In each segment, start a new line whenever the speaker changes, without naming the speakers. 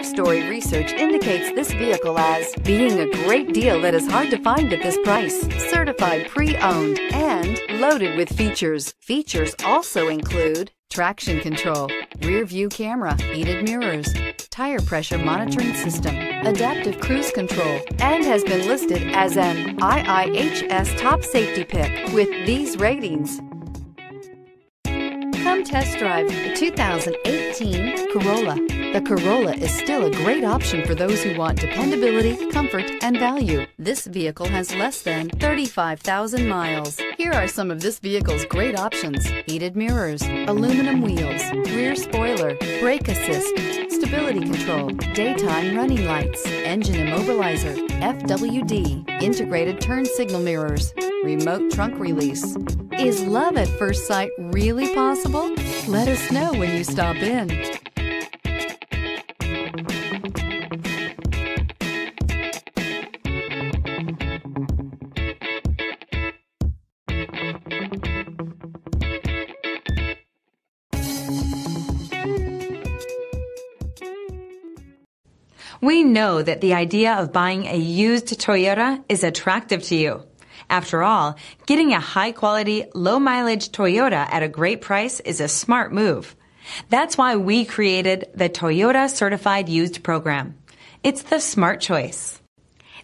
Story research indicates this vehicle as being a great deal that is hard to find at this price. Certified pre-owned and loaded with features. Features also include traction control, rear view camera, heated mirrors, tire pressure monitoring system, adaptive cruise control, and has been listed as an IIHS top safety pick with these ratings. Come test drive the 2018 Corolla. The Corolla is still a great option for those who want dependability, comfort, and value. This vehicle has less than 35,000 miles. Here are some of this vehicle's great options: heated mirrors, aluminum wheels, rear spoiler, brake assist, stability control, daytime running lights, engine immobilizer, FWD, integrated turn signal mirrors, remote trunk release. Is love at first sight really possible? Let us know when you stop in.
We know that the idea of buying a used Toyota is attractive to you. After all, getting a high-quality, low-mileage Toyota at a great price is a smart move. That's why we created the Toyota Certified Used Program. It's the smart choice.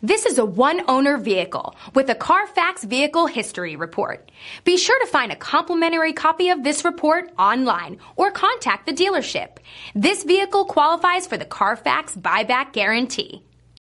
This is a one-owner vehicle with a CARFAX Vehicle History Report. Be sure to find a complimentary copy of this report online or contact the dealership. This vehicle qualifies for the CARFAX Buyback Guarantee.